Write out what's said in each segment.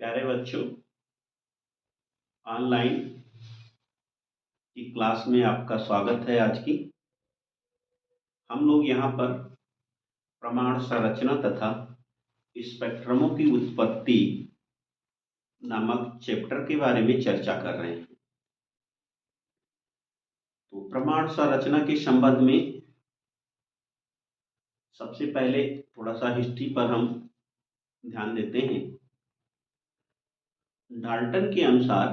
प्यारे बच्चों, ऑनलाइन की क्लास में आपका स्वागत है। आज की हम लोग यहाँ पर प्रमाण संरचना तथा स्पेक्ट्रमों की उत्पत्ति नामक चैप्टर के बारे में चर्चा कर रहे हैं। तो प्रमाण संरचना के संबंध में सबसे पहले थोड़ा सा हिस्ट्री पर हम ध्यान देते हैं। डाल्टन के अनुसार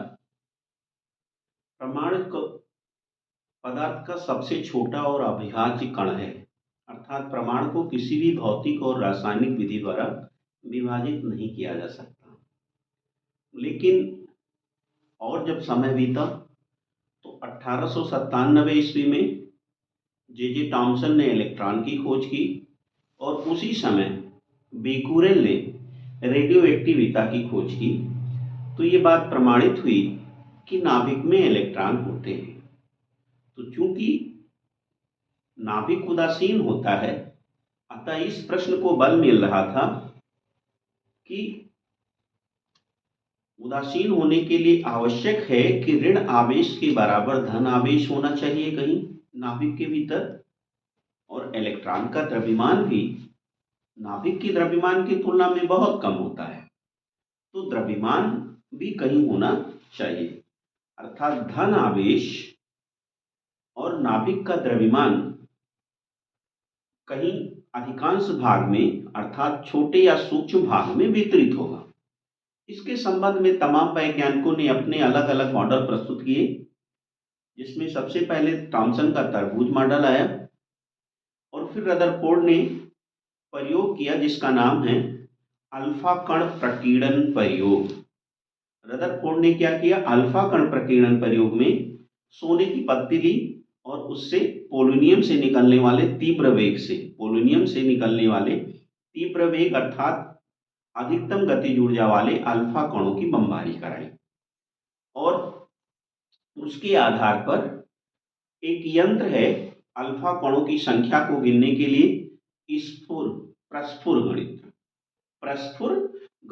प्रमाण पदार्थ का सबसे छोटा और अविभाज्य कण है, अर्थात प्रमाण को किसी भी भौतिक और रासायनिक विधि द्वारा विभाजित नहीं किया जा सकता। लेकिन और जब समय बीता तो 1897 ईस्वी में जे टॉमसन ने इलेक्ट्रॉन की खोज की और उसी समय बेकुरेल ने रेडियो एक्टिविटी की खोज की। तो ये बात प्रमाणित हुई कि नाभिक में इलेक्ट्रॉन होते हैं। तो चूंकि नाभिक उदासीन होता है, अतः इस प्रश्न को बल मिल रहा था कि उदासीन होने के लिए आवश्यक है कि ऋण आवेश के बराबर धन आवेश होना चाहिए कहीं नाभिक के भीतर, और इलेक्ट्रॉन का द्रव्यमान भी नाभिक के द्रव्यमान की तुलना में बहुत कम होता है। तो द्रव्यमान भी कहीं होना चाहिए, अर्थात धन आवेश और नाभिक का द्रव्यमान कहीं अधिकांश भाग में अर्थात छोटे या सूक्ष्म भाग में वितरित होगा। इसके संबंध में तमाम वैज्ञानिकों ने अपने अलग अलग मॉडल प्रस्तुत किए, जिसमें सबसे पहले थॉमसन का तरबूज मॉडल आया और फिर रदरफोर्ड ने प्रयोग किया जिसका नाम है अल्फा कण प्रकीर्णन प्रयोग। रदरफोर्ड ने क्या किया, अल्फा कण प्रकीर्णन प्रयोग में सोने की पत्ती ली और उससे पोलोनियम से निकलने वाले तीव्र वेग अर्थात अधिकतम गतिज ऊर्जा वाले अल्फा कणों की बमबारी कराई और उसके आधार पर एक यंत्र है अल्फा कणों की संख्या को गिनने के लिए प्रस्फुर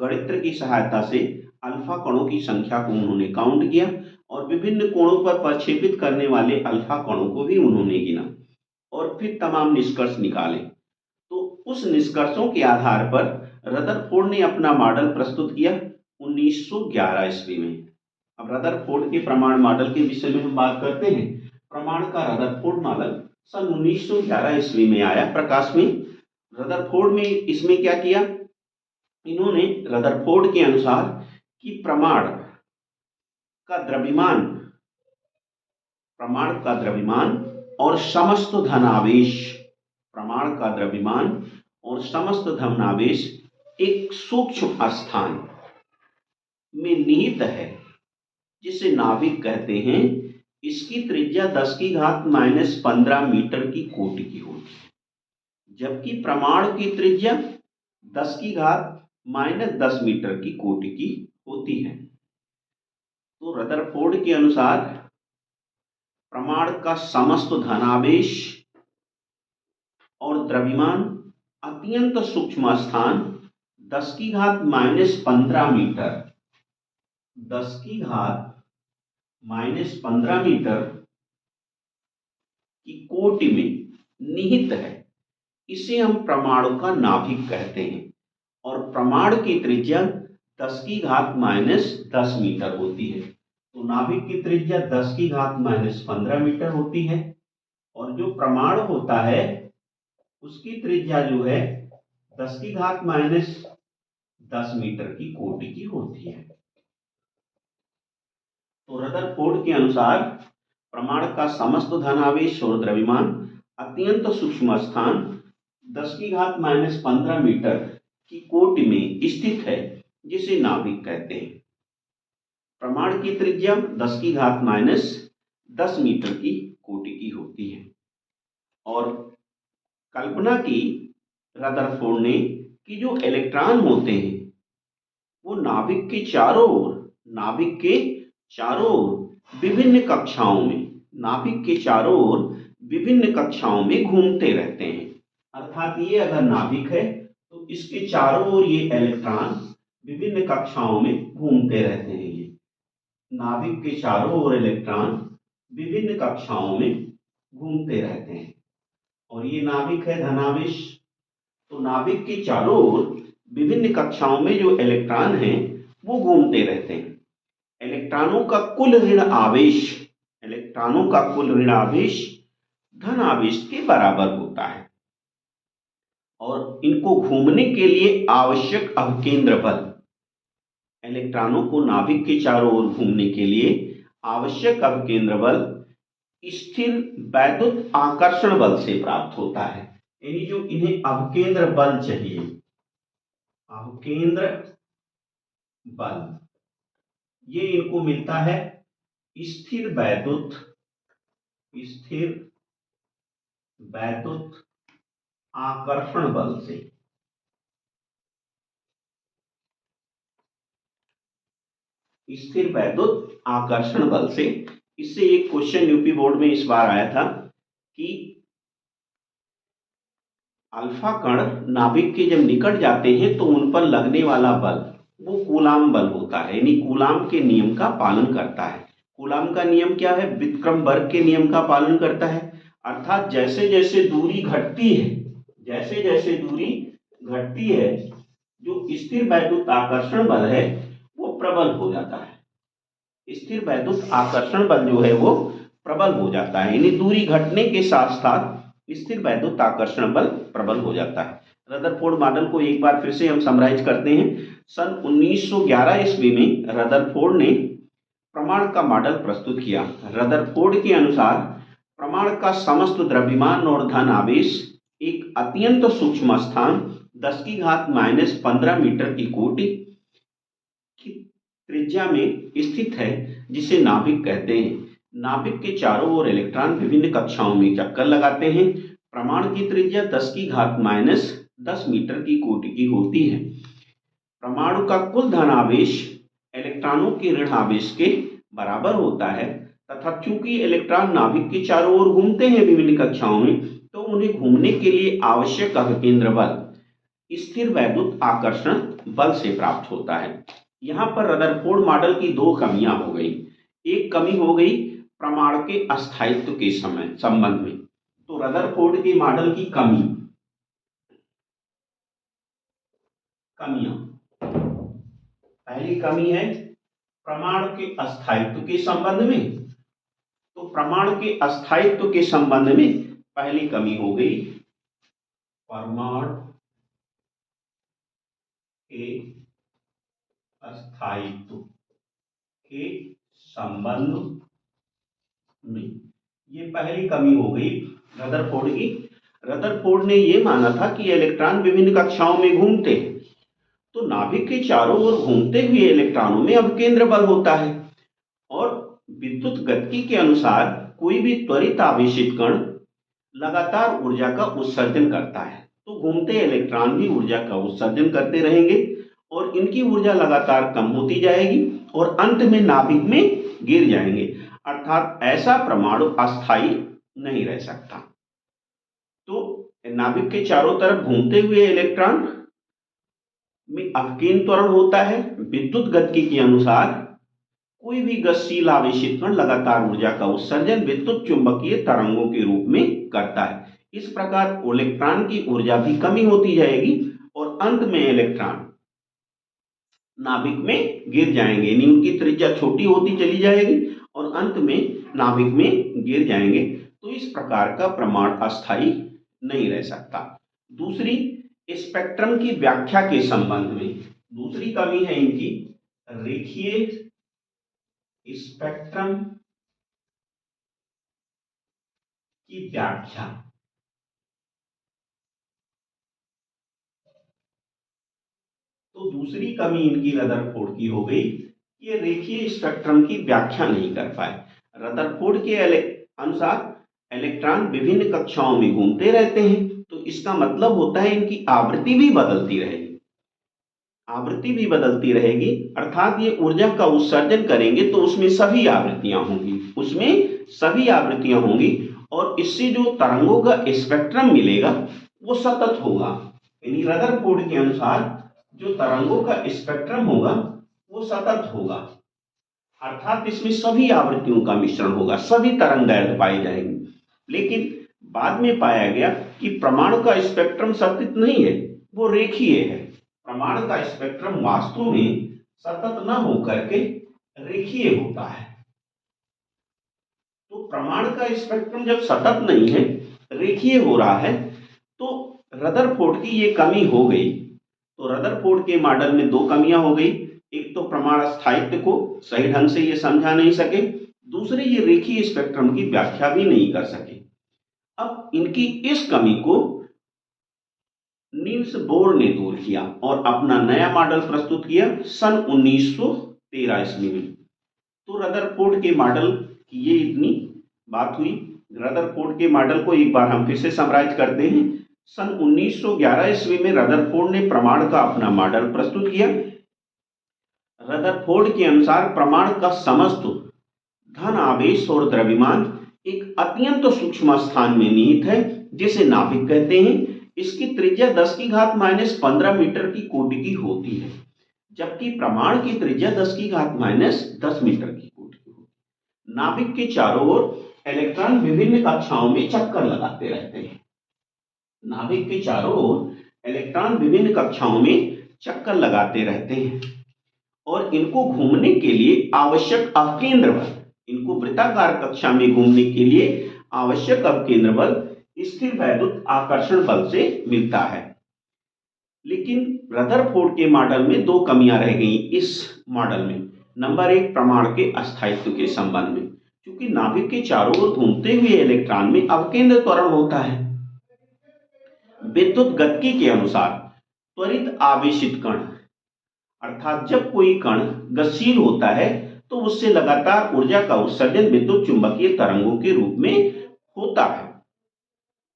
गणित्र की सहायता से अल्फा कणों की संख्या को उन्होंने काउंट किया और विभिन्न कोणों पर प्रक्षेपित करने वाले अल्फा कणों को भी उन्होंने गिना और फिर तमाम निष्कर्ष निकाले। तो उस निष्कर्षों के आधार पर रदरफोर्ड ने अपना मॉडल प्रस्तुत किया 1911 ईस्वी में। अब रदरफोर्ड के प्रमाण मॉडल के विषय में हम बात करते हैं। प्रमाण का रदरफोर्ड मॉडल सन 1911 ईस्वी में आया प्रकाश में। रदरफोर्ड में इसमें क्या किया, इन्होंने रदरफोर्ड के अनुसार कि प्रमाण का द्रव्यमान और समस्त धनावेश एक सूक्ष्म स्थान में निहित है जिसे नाभिक कहते हैं। इसकी त्रिज्या 10⁻⁻15 मीटर की कोटि की होती है, जबकि प्रमाण की त्रिज्या 10⁻10 मीटर की कोटि की होती है। तो रदरफोर्ड के अनुसार प्रमाण का समस्त धनावेश और द्रव्यमान अत्यंत सूक्ष्म स्थान 10⁻15 मीटर की कोटि में निहित है। इसे हम प्रमाणु का नाभिक कहते हैं और प्रमाण की त्रिज्या 10⁻10 मीटर होती है। तो नाभिक की त्रिज्या 10⁻15 मीटर होती है और जो प्रमाण होता है उसकी त्रिज्या जो है 10⁻10 मीटर की कोटि की होती है। तो रदरफोर्ड के अनुसार प्रमाण का समस्त धनावेश और द्रव्यमान अत्यंत सूक्ष्म स्थान 10⁻15 मीटर की कोटि में स्थित है जिसे नाभिक कहते हैं। प्रमाण की त्रिज्या 10⁻10 मीटर की कोटि की होती है और कल्पना की रदरफोर्ड ने कि जो इलेक्ट्रॉन होते हैं वो नाभिक के चारों ओर विभिन्न कक्षाओं में घूमते रहते हैं। अर्थात ये अगर नाभिक है तो इसके चारों ओर ये इलेक्ट्रॉन विभिन्न कक्षाओं में घूमते रहते हैं। ये नाभिक के चारों ओर इलेक्ट्रॉन विभिन्न कक्षाओं में घूमते रहते हैं। और ये नाभिक है धनावेश। तो नाभिक के चारों ओर विभिन्न कक्षाओं में जो इलेक्ट्रॉन हैं वो घूमते रहते हैं। इलेक्ट्रॉनों का कुल ऋण आवेश, इलेक्ट्रॉनों का कुल ऋण आवेश धन आवेश के बराबर होता है। और इनको घूमने के लिए आवश्यक अभिकेंद्र बल, इलेक्ट्रॉनों को नाभिक के चारों ओर घूमने के लिए आवश्यक अभिकेंद्र बल स्थिर वैद्युत आकर्षण बल से प्राप्त होता है। यानी जो इन्हें अभिकेंद्र बल चाहिए, अभिकेंद्र बल, ये इनको मिलता है स्थिर वैद्युत आकर्षण बल से। स्थिर वैद्युत आकर्षण बल से। इससे एक क्वेश्चन यूपी बोर्ड में इस बार आया था कि अल्फा कण नाभिक के जब निकट जाते हैं तो उन पर लगने वाला बल वो कूलाम बल होता है, यानी कूलाम के नियम का पालन करता है। कूलाम का नियम क्या है? व्युत्क्रमवर्ग के नियम का पालन करता है। अर्थात जैसे जैसे दूरी घटती है, जैसे जैसे दूरी घटती है, जो स्थिर वैद्युत आकर्षण बल है वो प्रबल हो जाता है। स्थिर वैद्युत आकर्षण बल जो है वो प्रबल हो जाता है, यानी दूरी घटने के साथ साथ स्थिर वैद्युत आकर्षण बल प्रबल हो जाता है। रदरफोर्ड मॉडल को एक बार फिर से हम समराइज करते हैं। सन 1911 ईस्वी में रदरफोर्ड ने प्रमाण का मॉडल प्रस्तुत किया। रदरफोर्ड के अनुसार प्रमाण का समस्त द्रव्यमान और धन आवेश एक अत्यंत सूक्ष्म स्थान 10⁻⁻15 मीटर की कोटि की त्रिज्या में स्थित है, जिसे नाभिक कहते हैं। नाभिक के चारों ओर इलेक्ट्रॉन विभिन्न कक्षाओं में चक्कर लगाते हैं। प्रमाण की त्रिज्या 10⁻10 मीटर की कोटि की होती है। परमाणु का कुल धन आवेश इलेक्ट्रॉनों के ऋण आवेश के बराबर होता है, तथा चूंकि इलेक्ट्रॉन नाभिक के चारों ओर घूमते हैं विभिन्न कक्षाओं में, तो उन्हें घूमने के लिए आवश्यक अभिकेंद्र बल स्थिर वैद्युत आकर्षण बल से प्राप्त होता है। यहाँ पर रदरफोर्ड मॉडल की दो कमियां हो गई। एक कमी हो गई प्रमाण के अस्थायित्व के संबंध में। तो रदरफोर्ड के मॉडल की कमियां, पहली कमी है प्रमाण के अस्थायित्व के संबंध में। तो प्रमाण के अस्थायित्व के संबंध में पहली कमी हो गई प्रमाण के अस्थायित्व के संबंध में, ये पहली कमी हो गई रदरफोर्ड की। रदरफोर्ड ने यह माना था कि इलेक्ट्रॉन विभिन्न कक्षाओं में घूमते हैं, तो नाभिक के चारों ओर घूमते हुए इलेक्ट्रॉनों में अभिकेंद्र बल होता है, और विद्युत गतिकी के अनुसार कोई भी त्वरित आवेशित कण लगातार ऊर्जा का उत्सर्जन करता है, तो घूमते इलेक्ट्रॉन भी ऊर्जा का उत्सर्जन करते रहेंगे और इनकी ऊर्जा लगातार कम होती जाएगी और अंत में नाभिक में गिर जाएंगे। अर्थात ऐसा परमाणु अस्थायी नहीं रह सकता। तो नाभिक के चारों तरफ घूमते हुए इलेक्ट्रॉन में अभिकेंद्र त्वरण होता है। विद्युत गतिकी के अनुसार कोई भी गतिशील आवेशित कण लगातार ऊर्जा का उत्सर्जन विद्युत चुंबकीय तरंगों के रूप में करता है। इस प्रकार इलेक्ट्रॉन की ऊर्जा भी कमी होती जाएगी और अंत में इलेक्ट्रॉन नाभिक में गिर जाएंगे, यानी उनकी त्रिज्या छोटी होती चली जाएगी और अंत में नाभिक में गिर जाएंगे। तो इस प्रकार का प्रमाण अस्थायी नहीं रह सकता। दूसरी, स्पेक्ट्रम की व्याख्या के संबंध में दूसरी कमी है इनकी रेखीय स्पेक्ट्रम की व्याख्या। तो दूसरी कमी इनकी रदरफोर्ड की हो गई, ये रेखीय स्पेक्ट्रम की व्याख्या नहीं कर पाए। रदरफोर्ड के अनुसार इलेक्ट्रॉन विभिन्न कक्षाओं में घूमते रहते हैं, तो इसका मतलब होता है इनकी आवृत्ति भी बदलती रहेगी, आवृत्ति भी बदलती रहेगी। अर्थात ये ऊर्जा का उत्सर्जन करेंगे तो उसमें सभी आवृत्तियां होंगी, उसमें सभी आवृत्तियां होंगी और इससे जो तरंगों का स्पेक्ट्रम मिलेगा वो सतत होगा। यानी रदरफोर्ड के अनुसार जो तरंगों का स्पेक्ट्रम होगा वो सतत होगा, अर्थात इसमें सभी आवृत्तियों का मिश्रण होगा, सभी तरंगदैर्घ्य पाई जाएंगी। लेकिन बाद में पाया गया कि प्रमाण का स्पेक्ट्रम सतत नहीं है, वो रेखीय है। प्रमाण का स्पेक्ट्रम वास्तव में सतत न होकर के रेखीय होता है। तो प्रमाण का स्पेक्ट्रम जब सतत नहीं है, रेखीय हो रहा है, तो रदरफोर्ड की ये कमी हो गई। तो रदरफोर्ड के मॉडल में दो कमियां हो गई। एक तो प्रमाण स्थायित्व को सही ढंग से ये समझा नहीं सके, दूसरे ये रेखीय स्पेक्ट्रम की व्याख्या भी नहीं कर सके। अब इनकी इस कमी को नील्स बोर ने दूर किया और अपना नया मॉडल प्रस्तुत किया सन 1913 ईस्वी में। तो रदरफोर्ड के मॉडल की ये इतनी बात हुई। रदरफोर्ड के मॉडल को एक बार हम फिर से समराइज करते हैं। सन 1911 ईस्वी में रदरफोर्ड ने प्रमाण का अपना मॉडल प्रस्तुत किया। रदरफोर्ड के अनुसार प्रमाण का समस्त धन आवेश और द्रव्यमान एक अत्यंत सूक्ष्म स्थान में निहित है, जिसे नाभिक कहते हैं। इसकी त्रिज्या 10⁻⁻15 मीटर की कोटि की होती है, जबकि प्रमाण की त्रिज्या 10⁻10 मीटर की कोटि की होती है। नाभिक के चारों ओर इलेक्ट्रॉन विभिन्न कक्षाओं में चक्कर लगाते रहते हैं। नाभिक के चारों ओर इलेक्ट्रॉन विभिन्न कक्षाओं में चक्कर लगाते रहते हैं और इनको घूमने के लिए आवश्यक अवकेंद्र बल, इनको वृत्ताकार कक्षा में घूमने के लिए आवश्यक अवकेंद्र बल स्थिर वैद्युत आकर्षण बल से मिलता है। लेकिन रदरफोर्ड के मॉडल में दो कमियां रह गई इस मॉडल में। नंबर एक, प्रमाण के अस्थायित्व के संबंध में, क्योंकि नाभिक के चारों ओर घूमते हुए इलेक्ट्रॉन में अवकेंद्र त्वरण होता है। विद्युत गतिकी के अनुसार त्वरित आवेशित कण, अर्थात जब कोई कण गतिशील होता है तो उससे लगातार ऊर्जा का उत्सर्जन विद्युत चुंबकीय तरंगों के रूप में होता है।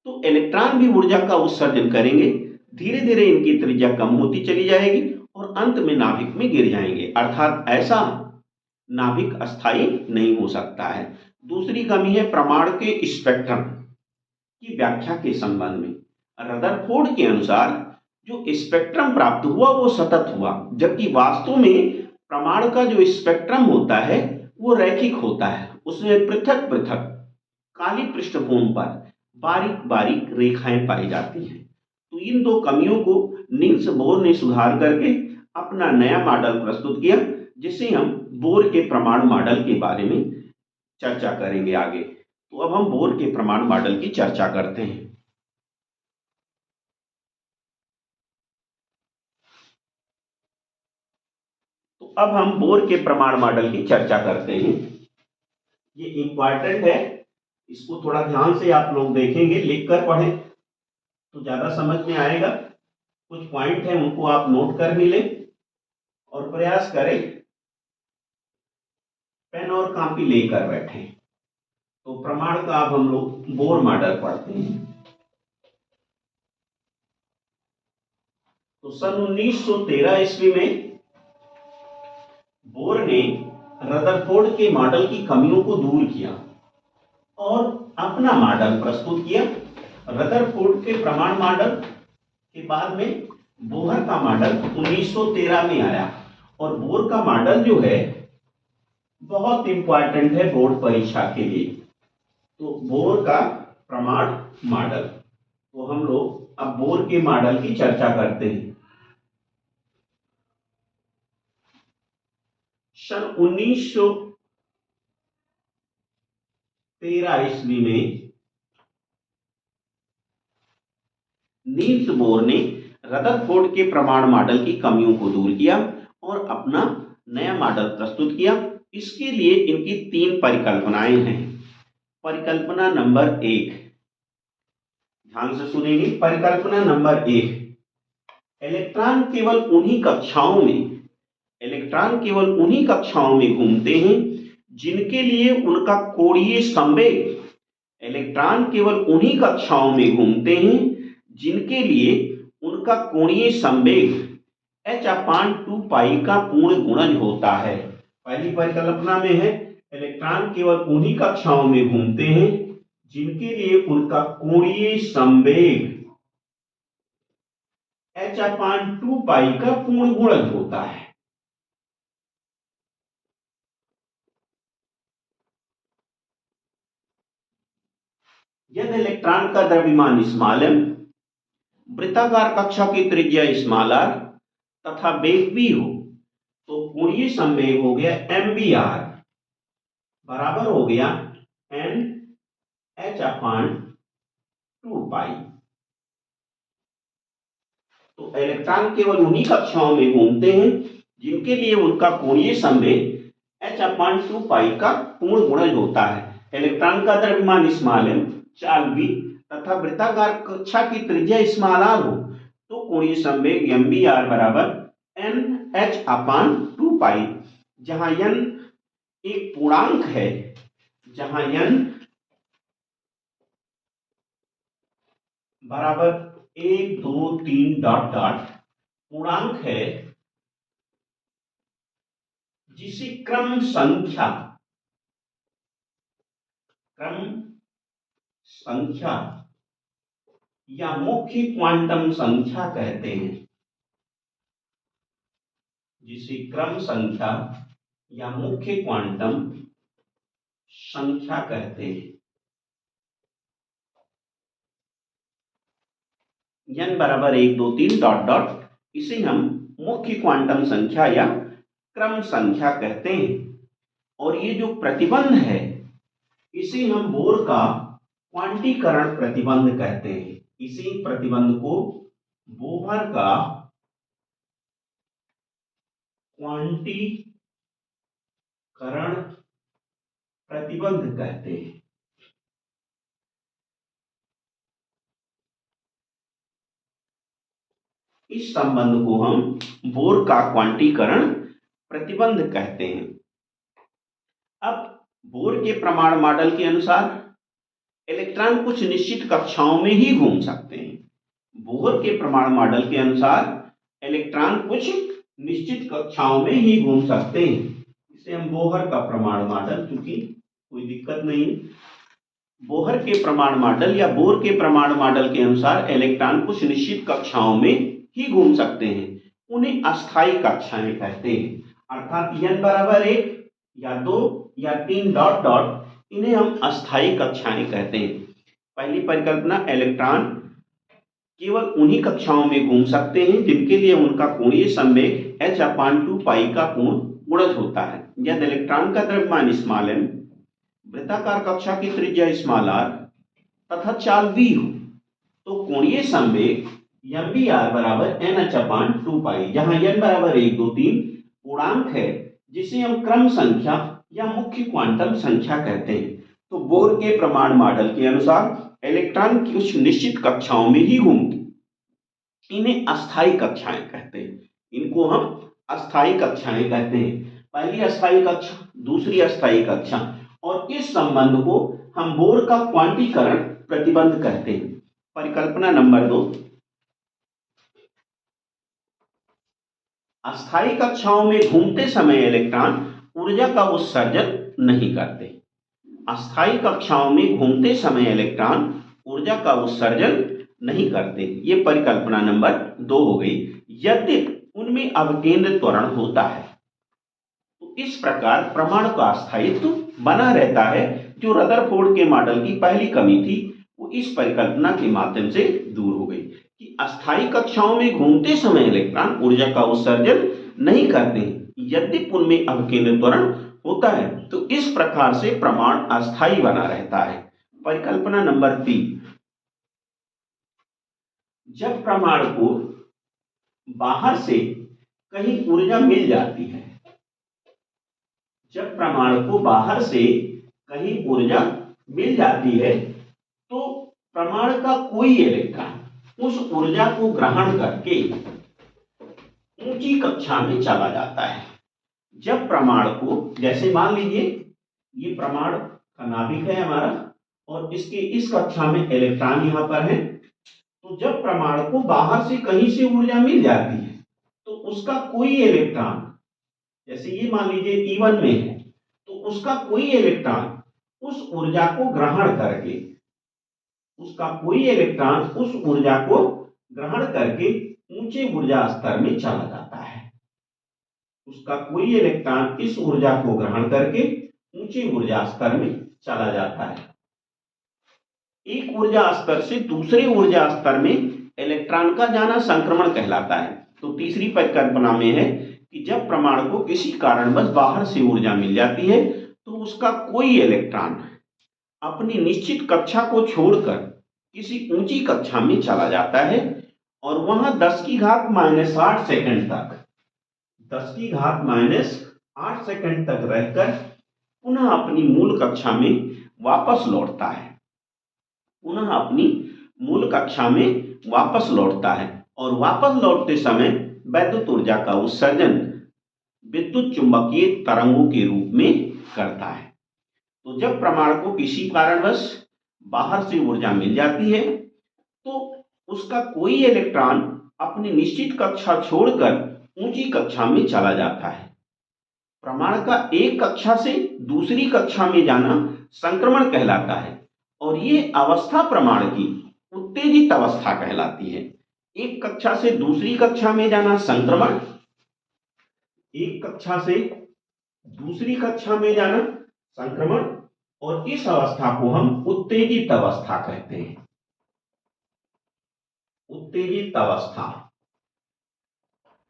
तो इलेक्ट्रॉन भी ऊर्जा का उत्सर्जन करेंगे, धीरे धीरे इनकी त्रिज्या कम होती चली जाएगी और अंत में नाभिक में गिर जाएंगे, अर्थात ऐसा नाभिक अस्थायी नहीं हो सकता है। दूसरी कमी है प्रमाण के स्पेक्ट्रम की व्याख्या के संबंध में। रदरफोर्ड के अनुसार जो स्पेक्ट्रम प्राप्त हुआ वो सतत हुआ, जबकि वास्तव में प्रमाण का जो स्पेक्ट्रम होता है वो रैखिक होता है। उसमें पृथक पृथक काली पृष्ठभूमि पर बारीक बारीक रेखाएं पाई जाती हैं। तो इन दो कमियों को नील्स बोर ने सुधार करके अपना नया मॉडल प्रस्तुत किया, जिसे हम बोर के प्रमाण मॉडल के बारे में चर्चा करेंगे आगे। तो अब हम बोर के प्रमाण मॉडल की चर्चा करते हैं। तो अब हम बोर के प्रमाण मॉडल की चर्चा करते हैं। ये इंपॉर्टेंट है, इसको थोड़ा ध्यान से आप लोग देखेंगे, लिखकर पढ़ें तो ज्यादा समझ में आएगा। कुछ पॉइंट है उनको आप नोट कर भी लें और प्रयास करें पेन और कॉपी लेकर बैठे। तो प्रमाण का अब हम लोग बोर मॉडल पढ़ते हैं। तो सन 1913 ईस्वी में बोर ने रदरफोर्ड के मॉडल की कमियों को दूर किया और अपना मॉडल प्रस्तुत किया। रदरफोर्ड के प्रमाण मॉडल के बाद में बोहर का मॉडल 1913 में आया और बोर का मॉडल जो है बहुत इंपॉर्टेंट है बोर्ड परीक्षा के लिए। तो बोर का प्रमाण मॉडल, तो हम लोग अब बोर के मॉडल की चर्चा करते हैं। सन 1913 ईस्वी में नील्स बोर ने रदरफोर्ड के प्रमाण मॉडल की कमियों को दूर किया और अपना नया मॉडल प्रस्तुत किया। इसके लिए इनकी तीन परिकल्पनाएं हैं। परिकल्पना नंबर एक, ध्यान से सुनेंगे। परिकल्पना नंबर एक, इलेक्ट्रॉन केवल उन्हीं कक्षाओं में घूमते हैं जिनके लिए उनका कोणीय संवेग, इलेक्ट्रॉन केवल उन्हीं कक्षाओं में घूमते हैं जिनके लिए उनका कोणीय संवेग h/2π का पूर्ण गुणज होता है। पहली परिकल्पना में है इलेक्ट्रॉन केवल उन्हीं कक्षाओं में घूमते हैं जिनके लिए उनका कोणीय संवेग H/2 पाई का पूर्ण गुणज होता है। यदि इलेक्ट्रॉन का द्रव्यमान स्मॉल m, वृत्ताकार कक्षा की त्रिज्या स्मॉल r तथा वेग v हो तो कोणीय संवेग हो गया mvr बराबर हो गया n H/2 पाई। तो इलेक्ट्रॉन केवल उन्हीं कक्षाओं में घूमते हैं जिनके लिए उनका कोणीय संवेग H/2 पाई का पूर्ण गुणज होता है। इलेक्ट्रॉन का द्रव्यमान स्मॉल m, चाल v तथा वृत्ताकार कक्षा की त्रिज्या स्मॉल r हो तो कोणीय संवेग mvr बराबर n/2 पाई, जहां n एक पूर्णांक है, जहां n बराबर 1 2 3 डॉट डॉट पूर्णांक है जिसे क्रम संख्या या मुख्य क्वांटम संख्या कहते हैं, जिसे क्रम संख्या या मुख्य क्वांटम संख्या कहते हैं। n बराबर 1 2 3 डॉट डॉट, इसे हम मुख्य क्वांटम संख्या या क्रम संख्या कहते हैं। और ये जो प्रतिबंध है इसे हम बोर का क्वांटीकरण प्रतिबंध कहते हैं। इसी प्रतिबंध को बोहर का क्वांटीकरण प्रतिबंध कहते हैं। इस संबंध को हम बोर का क्वांटीकरण प्रतिबंध कहते हैं। अब बोर के प्रमाण मॉडल के अनुसार इलेक्ट्रॉन कुछ निश्चित कक्षाओं में ही घूम सकते हैं। बोर के प्रमाण मॉडल के अनुसार इलेक्ट्रॉन कुछ निश्चित कक्षाओं में ही घूम सकते हैं। इसे हम बोहर का प्रमाण मॉडल, क्योंकि कोई दिक्कत नहीं, बोहर के प्रमाण मॉडल या बोर के प्रमाण मॉडल के अनुसार इलेक्ट्रॉन कुछ निश्चित कक्षाओं में ही घूम सकते हैं। उन्हें अस्थायी कक्षाएं कहते हैं। अर्थात n बराबर 1 या 2 या 3 डॉट डॉट, इन्हें हम अस्थायी कक्षाएं कहते हैं। पहली परिकल्पना, इलेक्ट्रॉन केवल उन्हीं कक्षाओं में घूम सकते हैं जिनके लिए उनका कोणीय संवेग H/2 पाई का पूर्ण गुणज होता है। यदि इलेक्ट्रॉन का द्रव्यमान स्मॉल m, वृत्ताकार कक्षा की त्रिज्या स्मॉल r तथा चाल v हो तो कोणीय संवेग mvr बराबर n/2 पाई, जहां n बराबर 1 2 3 पूर्णांक है जिसे हम क्रम संख्या या मुख्य क्वांटम संख्या कहते हैं। तो बोर के प्रमाण मॉडल के अनुसार इलेक्ट्रॉन कुछ निश्चित कक्षाओं में ही घूमते, इन्हें अस्थायी कक्षाएं कहते हैं। इनको हम अस्थायी कक्षाएं कहते हैं। पहली अस्थायी कक्षा, दूसरी अस्थायी कक्षा, और इस संबंध को हम बोर का क्वांटीकरण प्रतिबंध कहते हैं। परिकल्पना नंबर 2, अस्थायी कक्षाओं में घूमते समय इलेक्ट्रॉन ऊर्जा का उत्सर्जन नहीं करते। अस्थायी कक्षाओं में घूमते समय इलेक्ट्रॉन ऊर्जा का उत्सर्जन नहीं करते। ये परिकल्पना नंबर 2 हो गई। यद्यपि उनमें अवकेंद्र त्वरण होता है। तो इस प्रकार परमाणु का अस्थायित्व बना रहता है। जो रदरफोर्ड के मॉडल की पहली कमी थी वो इस परिकल्पना के माध्यम से दूर हो गई कि अस्थायी कक्षाओं में घूमते समय इलेक्ट्रॉन ऊर्जा का उत्सर्जन नहीं करते, यद्यपि उनमें अवकेंद्र त्वरण होता है। तो इस प्रकार से प्रमाण अस्थायी बना रहता है। परिकल्पना नंबर 3, जब प्रमाण को बाहर से कहीं ऊर्जा मिल जाती है, जब प्रमाण को बाहर से कहीं ऊर्जा मिल जाती है तो प्रमाण का कोई इलेक्ट्रॉन उस ऊर्जा को ग्रहण करके ऊंची कक्षा में चला जाता है। जब प्रमाण को, जैसे मान लीजिए ये प्रमाण का नाभिक है हमारा और इसके इस कक्षा में इलेक्ट्रॉन यहां पर है, तो जब प्रमाण को बाहर से कहीं से ऊर्जा मिल जाती है तो उसका कोई इलेक्ट्रॉन, जैसे ये मान लीजिए E1 में है, तो उसका कोई इलेक्ट्रॉन उस ऊर्जा को ग्रहण करके, उसका कोई इलेक्ट्रॉन उस ऊर्जा को ग्रहण करके ऊंचे ऊर्जा स्तर में चला जाता है। उसका कोई इलेक्ट्रॉन इस ऊर्जा को ग्रहण करके ऊंचे ऊर्जा स्तर में चला जाता है। एक ऊर्जा स्तर से दूसरे ऊर्जा स्तर में इलेक्ट्रॉन का जाना संक्रमण कहलाता है। तो तीसरी परिकल्पना में है कि जब परमाणु को किसी कारणवश बाहर से ऊर्जा मिल जाती है तो उसका कोई इलेक्ट्रॉन अपनी निश्चित कक्षा को छोड़कर किसी ऊंची कक्षा में चला जाता है और वहां 10⁻⁸ सेकंड तक 10⁻⁸ सेकंड तक रहकर पुनः अपनी मूल कक्षा में वापस लौटता है। पुनः अपनी मूल कक्षा में वापस लौटता है और वापस लौटते समय वैद्युत ऊर्जा का उत्सर्जन विद्युत चुंबकीय तरंगों के रूप में करता है। तो जब परमाणु को किसी कारणवश बाहर से ऊर्जा मिल जाती है तो उसका कोई इलेक्ट्रॉन अपनी निश्चित कक्षा छोड़कर ऊंची कक्षा में चला जाता है। परमाणु का एक कक्षा से दूसरी कक्षा में जाना संक्रमण कहलाता है और ये अवस्था परमाणु की उत्तेजित अवस्था कहलाती है। एक कक्षा से दूसरी कक्षा में जाना संक्रमण, एक कक्षा से दूसरी कक्षा में जाना संक्रमण, और इस अवस्था को हम उत्तेजित अवस्था कहते हैं। उत्तेजित अवस्था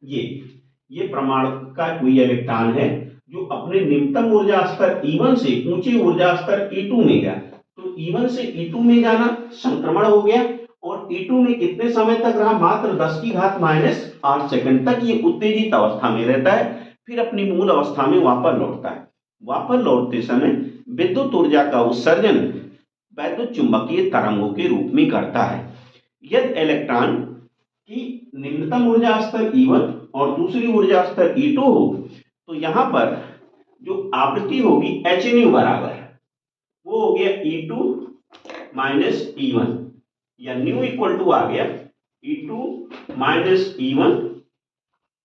ये परमाणु का कोई इलेक्ट्रॉन है जो अपने निम्नतम ऊर्जा स्तर E1 से ऊंचे ऊर्जा स्तर E2 में गया। तो E1 से E2 में जाना संक्रमण हो गया और E2 में कितने समय तक रहा? मात्र 10⁻⁸ सेकंड तक ये उत्तेजित अवस्था में रहता है, फिर अपनी मूल अवस्था में वापस लौटता है। वापस लौटते समय विद्युत ऊर्जा का उत्सर्जन वैद्युत चुंबकीय तरंगों के रूप में करता है। यदि इलेक्ट्रॉन की निम्नतम ऊर्जा स्तर E1 और दूसरी ऊर्जा स्तर E2 हो तो यहाँ पर जो आवृत्ति होगी hν बराबर वो हो गया E2 - E1 या न्यू इक्वल टू आ गया E2 - E1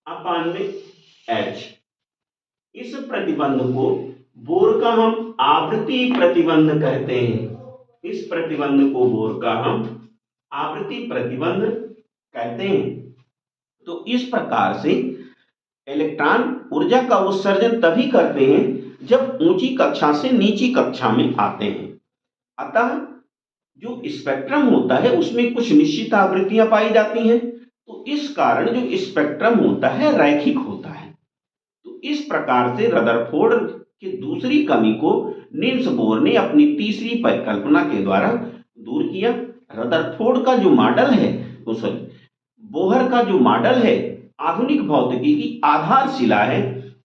अपान में H। इस प्रतिबंध को बोर का हम आवृत्ति प्रतिबंध कहते हैं। इस प्रतिबंध को बोर का हम आवृत्ति प्रतिबंध कहते हैं। तो इस प्रकार से इलेक्ट्रॉन ऊर्जा का उत्सर्जन तभी करते हैं जब ऊंची कक्षा से नीची कक्षा में आते हैं। अतः जो स्पेक्ट्रम होता है उसमें कुछ निश्चित आवृत्तियां पाई जाती हैं, तो इस कारण जो स्पेक्ट्रम होता है रैखिक होता है। तो इस प्रकार से रदरफोर्ड की दूसरी कमी को नील्स बोर ने अपनी तीसरी परिकल्पना के द्वारा दूर किया। रदरफोर्ड का जो मॉडल है, बोहर का जो मॉडल है आधुनिक भौतिकी की आधारशिला है।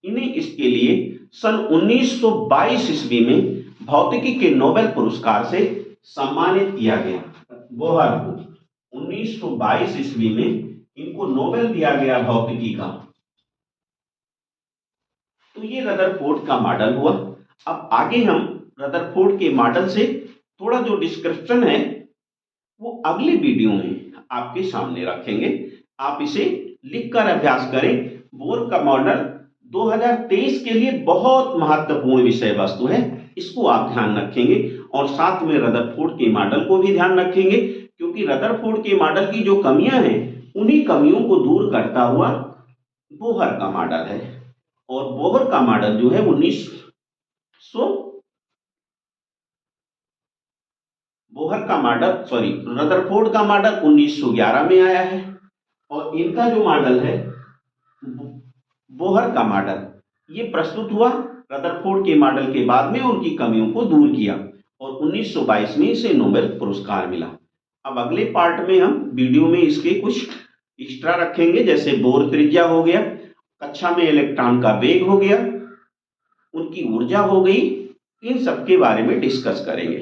इन्हें इसके लिए सन 1922 ईस्वी में भौतिकी के नोबेल पुरस्कार से सम्मानित किया गया। बोहर को 1922 ईस्वी में इनको नोबेल दिया गया भौतिकी का। तो ये रदरफोर्ड का मॉडल हुआ। अब आगे हम रदरफोर्ड के मॉडल से थोड़ा जो डिस्क्रिप्शन है वो अगले वीडियो में आपके सामने रखेंगे। आप इसे लिखकर अभ्यास करें। बोर का मॉडल 2023 के लिए बहुत महत्वपूर्ण विषय वस्तु है, इसको आप ध्यान रखेंगे और साथ में रदरफोर्ड के मॉडल को भी ध्यान रखेंगे, क्योंकि रदरफोर्ड के मॉडल की जो कमियां हैं उन्हीं कमियों को दूर करता हुआ बोहर का मॉडल है। और बोहर का मॉडल जो है रदरफोर्ड का मॉडल 1911 में आया है और इनका जो मॉडल है बोहर का मॉडल ये प्रस्तुत हुआ रदरफोर्ड के मॉडल के बाद में, उनकी कमियों को दूर किया और 1922 में इसे नोबेल पुरस्कार मिला। अब अगले पार्ट में हम वीडियो में इसके कुछ एक्स्ट्रा रखेंगे, जैसे बोर त्रिज्या हो गया, कक्षा में इलेक्ट्रॉन का वेग हो गया, उनकी ऊर्जा हो गई, इन सब के बारे में डिस्कस करेंगे।